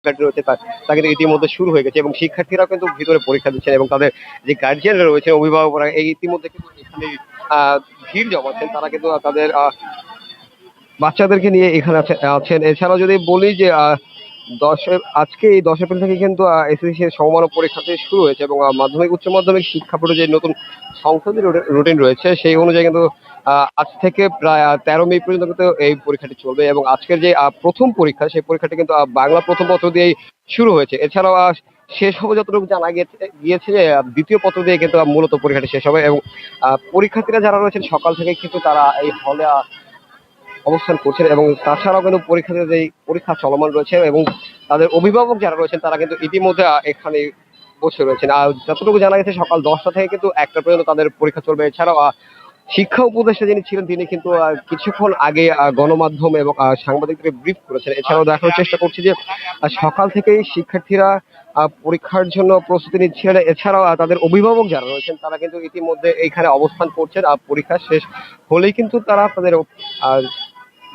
শিক্ষার্থী রয়েছে তা কিন্তু ইতিমধ্যে শুরু হয়ে গেছে এবং শিক্ষার্থীরা কিন্তু ভিতরে পরীক্ষা দিচ্ছেন এবং তাদের যে গার্জিয়ানরা রয়েছে অভিভাবকরা এই ইতিমধ্যে কিন্তু এখানে ভিড় জমাচ্ছেন। তারা কিন্তু তাদের বাচ্চাদেরকে নিয়ে এখানে আছেন। এছাড়াও যদি বলি যে আজকে এই 10 এপ্রিল থেকে কিন্তু এসএসসি সমমানব পরীক্ষাতে শুরু হয়েছে এবং মাধ্যমিক উচ্চ মাধ্যমিক শিক্ষা বোর্ডের যে নতুন সংশোধিত রুটিন রয়েছে সেই অনুযায়ী কিন্তু আজ থেকে প্রায় 13 মে পর্যন্ত কিন্তু এই পরীক্ষাটি চলবে এবং আজকের যে প্রথম পরীক্ষা সেই পরীক্ষাটি কিন্তু বাংলা প্রথম পত্র দিয়েই শুরু হয়েছে। এছাড়াও শেষ হবে যতটুকু জানা গিয়েছে যে দ্বিতীয় পত্র দিয়ে কিন্তু মূলত পরীক্ষাটি শেষ হবে এবং পরীক্ষার্থীরা যারা রয়েছেন সকাল থেকে কিন্তু তারা এই হলে অবস্থান করছেন এবং তাছাড়াও কিন্তু পরীক্ষার্থীদের যে পরীক্ষা চলমান রয়েছে এবং তাদের অভিভাবক যারা রয়েছেন তারা কিন্তু ইতিমধ্যে এখানে বসে রয়েছেন। আর যতটুকু জানা গেছে সকাল 10টা থেকে কিন্তু 1টা পর্যন্ত তাদের পরীক্ষা চলবে। এছাড়াও শিক্ষা উপদেষ্টা যিনি ছিলেন তিনি কিন্তু কিছুক্ষণ আগে গণমাধ্যম এবং সাংবাদিকদের ব্রিফ করেছেন। এছাড়াও দেখানোর চেষ্টা করছি যে সকাল থেকেই শিক্ষার্থীরা পরীক্ষার জন্য প্রস্তুতি নিচ্ছিলেন। এছাড়াও তাদের অভিভাবক যারা রয়েছেন তারা কিন্তু ইতিমধ্যে এইখানে অবস্থান করছেন। পরীক্ষা শেষ হলেই কিন্তু তারা তাদের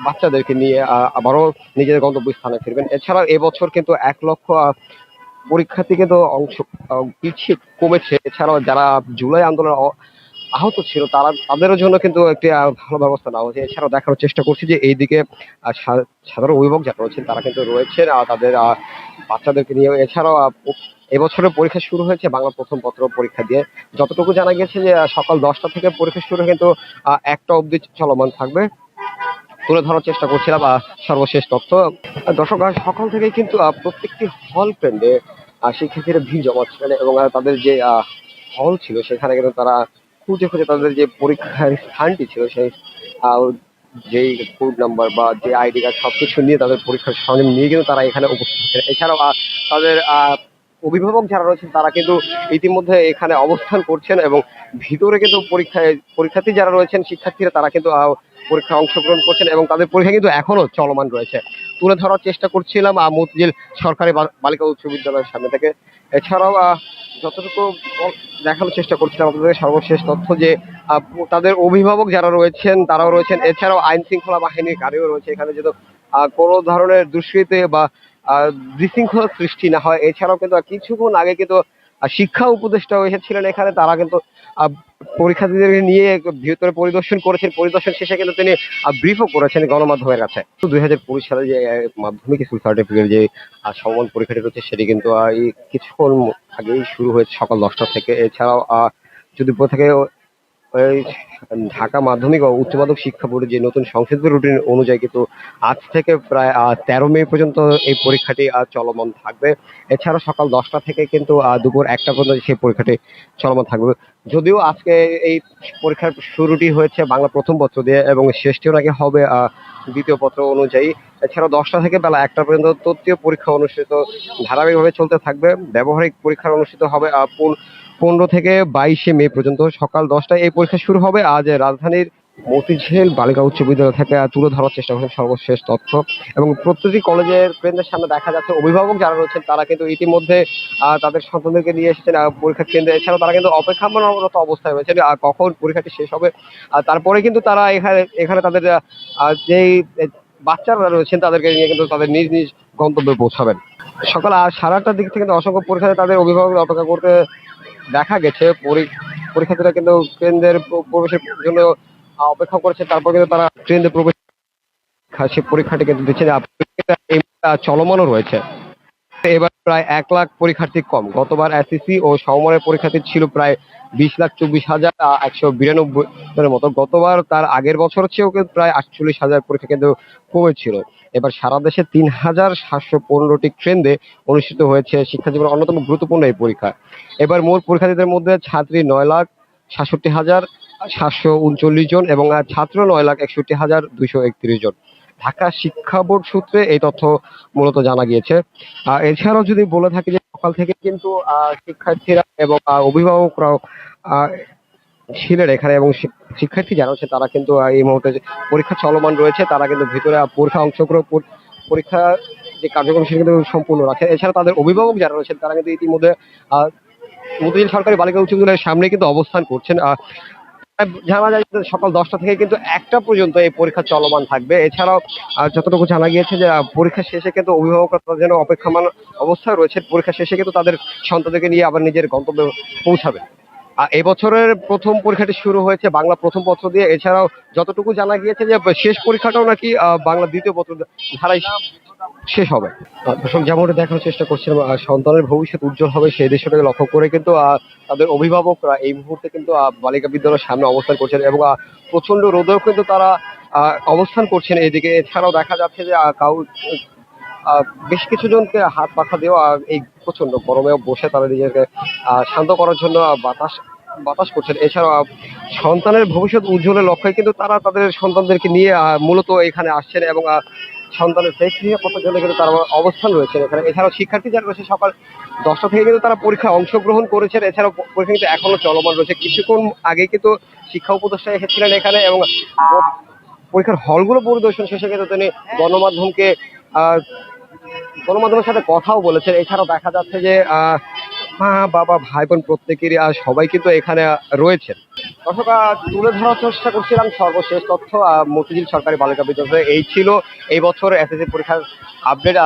বাচ্চাদেরকে নিয়ে আবারও নিজেদের গন্তব্যস্থানে ফিরবেন। এছাড়াও এবছর কিন্তু 1 লক্ষ পরীক্ষার্থী কিন্তু পিছিয়ে কমেছে। এছাড়াও যারা জুলাই আন্দোলনে আহত ছিল তাদেরও জন্য কিন্তু একটি ভালো ব্যবস্থা নেওয়া হয়েছে। এছাড়াও দেখানোর চেষ্টা করছি যে এইদিকে সাধারণ অভিভাবক যারা রয়েছেন তারা কিন্তু রয়েছেন তাদের বাচ্চাদেরকে নিয়ে। এছাড়াও এবছরের পরীক্ষা শুরু হয়েছে বাংলা প্রথম পত্র পরীক্ষা দিয়ে। যতটুকু জানা গেছে যে সকাল 10টা থেকে পরীক্ষা শুরু কিন্তু 1টা অবধি চলমান থাকবে। তুলে ধরার চেষ্টা করছিলাম সর্বশেষ তথ্য। দর্শক সকাল থেকেই কিন্তু প্রত্যেকটি হল কেন্দ্রে শিক্ষার্থীরা ভিড় জমাচ্ছিলেন এবং তাদের যে হল ছিল সেখানে কিন্তু তারা খুঁজে খুঁজে তাদের যে পরীক্ষার স্থানটি ছিল সেই যেই কোড নাম্বার বা যে আইডি কার্ড সবকিছু নিয়ে তাদের পরীক্ষার সরঞ্জাম নিয়ে কিন্তু তারা এখানে উপস্থিত হচ্ছেন। এছাড়াও তাদের অভিভাবক যারা রয়েছেন তারা কিন্তু ইতিমধ্যে এখানে অবস্থান করছেন এবং ভিতরে কিন্তু পরীক্ষার্থী যারা রয়েছেন শিক্ষার্থীরা তারা কিন্তু পরীক্ষায় অংশগ্রহণ করছেন এবং তাদের পরীক্ষা কিন্তু এখনো চলমান রয়েছে। তুলে ধরার চেষ্টা করছিলাম মতিঝিল সরকারি বালিকা উচ্চ বিদ্যালয়ের সামনে থেকে। এছাড়াও যতটুকু দেখানোর চেষ্টা করছিলাম আপনাদের সর্বশেষ তথ্য যে তাদের অভিভাবক যারা রয়েছেন তারাও রয়েছেন। এছাড়াও আইন শৃঙ্খলা বাহিনীর গাড়িও রয়েছে এখানে যেন কোনো ধরনের দুষ্কৃতি বা বিশৃঙ্খলা সৃষ্টি না হয়। এছাড়াও কিন্তু কিছুক্ষণ আগে কিন্তু শিক্ষা উপদেষ্টাও এসেছিলেন এখানে। তারা কিন্তু পরীক্ষার্থীদের নিয়ে ভিতরে পরিদর্শন করেছেন। পরিদর্শন শেষে কিন্তু তিনি ব্রিফও করেছেন গণমাধ্যমের কাছে। 2020 সালে যে মাধ্যমিক স্কুল সার্টিফিকেট যে সমমান পরীক্ষাটি রয়েছে সেটি কিন্তু এই কিছুক্ষণ আগেই শুরু হয়েছে সকাল 10টা থেকে। এছাড়াও যদি থাকে ওই ঢাকা মাধ্যমিক ও উচ্চ মাধ্যমিক শিক্ষা বোর্ডের যে নতুন সংশোধিত রুটিন অনুযায়ী কিন্তু আজ থেকে প্রায় 13 মে পর্যন্ত এই পরীক্ষাটি চলমান থাকবে। এছাড়া সকাল 10টা থেকে কিন্তু দুপুর 1টা পর্যন্ত সেই পরীক্ষাটি চলমান থাকবে। যদিও আজকে এই পরীক্ষার শুরুটি হয়েছে বাংলা প্রথম পত্র দিয়ে এবং শেষটিও নাকি হবে দ্বিতীয় পত্র অনুযায়ী। এছাড়া 10টা থেকে বেলা 1টা পর্যন্ত তৃতীয় পরীক্ষা অনুষ্ঠিত ধারাবাহিকভাবে চলতে থাকবে। ব্যবহারিক পরীক্ষার অনুষ্ঠিত হবে 15 থেকে 22 মে পর্যন্ত সকাল 10টায় এই পরীক্ষা শুরু হবে। আজ রাজধানীর মতিঝিল বালিকা উচ্চ বিদ্যালয় থেকে তুলে ধরার চেষ্টা করছেন সর্বশেষ তথ্য এবং প্রতিটি কলেজের কেন্দ্রের সামনে দেখা যাচ্ছে অভিভাবক যারা রয়েছেন তারা কিন্তু ইতিমধ্যে তাদের সন্তানদেরকে নিয়ে এসেছেন পরীক্ষা কেন্দ্রে। এছাড়াও তারা কিন্তু অপেক্ষামানরত অবস্থায় রয়েছেন কখন পরীক্ষাটি শেষ হবে। তারপরে কিন্তু তারা এখানে তাদের যেই বাচ্চারা রয়েছেন তাদেরকে নিয়ে কিন্তু তাদের নিজ নিজ গন্তব্যে পৌঁছাবেন। সকাল 8:30টার দিক থেকে কিন্তু অসংখ্য পরীক্ষার্থী তাদের অভিভাবক অপেক্ষা করতে দেখা গেছে। পরীক্ষার্থীরা কিন্তু কেন্দ্রের প্রবেশের জন্য অপেক্ষা করেছে। তারপর কিন্তু তারা কেন্দ্রে প্রবেশ সে পরীক্ষাটি কিন্তু দিচ্ছে চলমানও রয়েছে। এবার প্রায় 1 লাখ পরীক্ষার্থী কম। গতবার এসএসসি ও সমমানের পরীক্ষার্থী ছিল প্রায় 20,24,192 মতো। গতবার তার আগের বছর চেয়েও কিন্তু প্রায় 48,000 পরীক্ষা কিন্তু কমেছিল। এবার সারা দেশে 3,715টি কেন্দ্রে অনুষ্ঠিত হয়েছে শিক্ষা জীবনের অন্যতম গুরুত্বপূর্ণ এই পরীক্ষা। এবার মোট পরীক্ষার্থীদের মধ্যে ছাত্রী 9,67,739 জন এবং ছাত্র 9,61,231 জন। ঢাকা শিক্ষা বোর্ড সূত্রে এই তথ্য মূলত জানা গিয়েছে। এছাড়াও যদি বলে থাকি যে সকাল থেকে কিন্তু শিক্ষার্থীরা এবং অভিভাবকরাও ছিলেন এখানে এবং শিক্ষার্থী যারা হচ্ছে তারা কিন্তু এই মুহূর্তে পরীক্ষা চলমান রয়েছে তারা কিন্তু ভিতরে পরীক্ষা যে কার্যক্রম সেটা কিন্তু সম্পূর্ণ রাখে। এছাড়া তাদের অভিভাবক যারা রয়েছেন তারা কিন্তু ইতিমধ্যে মতিঝিল সরকারি বালিকা উচ্চ বিদ্যালয়ের সামনে কিন্তু অবস্থান করছেন। জানা যায় যে সকাল 10টা থেকে কিন্তু 1টা পর্যন্ত এই পরীক্ষা চলমান থাকবে। এছাড়াও যতটুকু জানা গিয়েছে যে পরীক্ষা শেষে কিন্তু অভিভাবকরা তারা যেন অপেক্ষমাণ অবস্থায় রয়েছে, পরীক্ষা শেষে কিন্তু তাদের সন্তানদেরকে নিয়ে আবার নিজের গন্তব্যে পৌঁছাবে। এবছরের প্রথম পরীক্ষাটি শুরু হয়েছে বাংলা প্রথম পত্র দিয়ে। এছাড়াও যতটুকু জানা গিয়েছে যে শেষ পরীক্ষাটাও নাকি বাংলা দ্বিতীয় পত্র ধারাই শেষ হবে। দর্শক, যেমনটা দেখানোর চেষ্টা করছিলাম, সন্তানের ভবিষ্যৎ উজ্জ্বল হবে সেই দৃশ্যটাকে লক্ষ্য করে কিন্তু তাদের অভিভাবকরা এই মুহূর্তে কিন্তু বালিকা বিদ্যালয়ের সামনে অবস্থান করছেন এবং প্রচন্ড রোদেও কিন্তু তারা অবস্থান করছেন এদিকে। এছাড়াও দেখা যাচ্ছে যে বেশ কিছু জনকে হাত পাখা দেওয়া এই প্রচন্ড গরমে বসে তারা নিজেকে শান্ত করার জন্য বাতাস বাতাস করছেন। এছাড়াও সন্তানের ভবিষ্যৎ উজ্জ্বলের লক্ষ্যে কিন্তু তারা তাদের সন্তানদেরকে নিয়ে মূলত এখানে আসছেন এবং সন্তানের সেফটি নিরাপত্তার জন্য কিন্তু তারা অবস্থান রয়েছেন এখানে। এছাড়াও শিক্ষার্থী যারা রয়েছে সকাল 10টা থেকে কিন্তু তারা পরীক্ষায় অংশগ্রহণ করেছেন। এছাড়াও পরীক্ষা কিন্তু এখনো চলমান রয়েছে। কিছুক্ষণ আগে কিন্তু শিক্ষা উপদেষ্টা এসেছিলেন এখানে এবং পরীক্ষার হলগুলো পরিদর্শন শেষে কিন্তু তিনি গণমাধ্যমকে আহ গণমাধ্যমের সাথে কথাও বলেছেন। এছাড়াও দেখা যাচ্ছে যে মা বাবা ভাই বোন প্রত্যেকেরই সবাই কিন্তু এখানে রয়েছেন। দর্শক, তুলে ধরার চেষ্টা করছিলাম সর্বশেষ তথ্য মতিঝিল সরকারি বালিকা বিদ্যালয়ে এই ছিল এই বছর এসএসসি পরীক্ষার আপডেট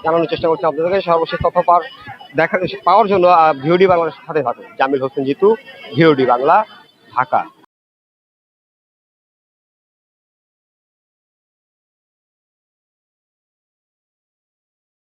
জানানোর চেষ্টা করছি আপনাদেরকে। সর্বশেষ তথ্য পাওয়ার জন্য ভিওডি বাংলার সাথে থাকুন। জামিল হোসেন জিতু, ভিওডি বাংলা, ঢাকা।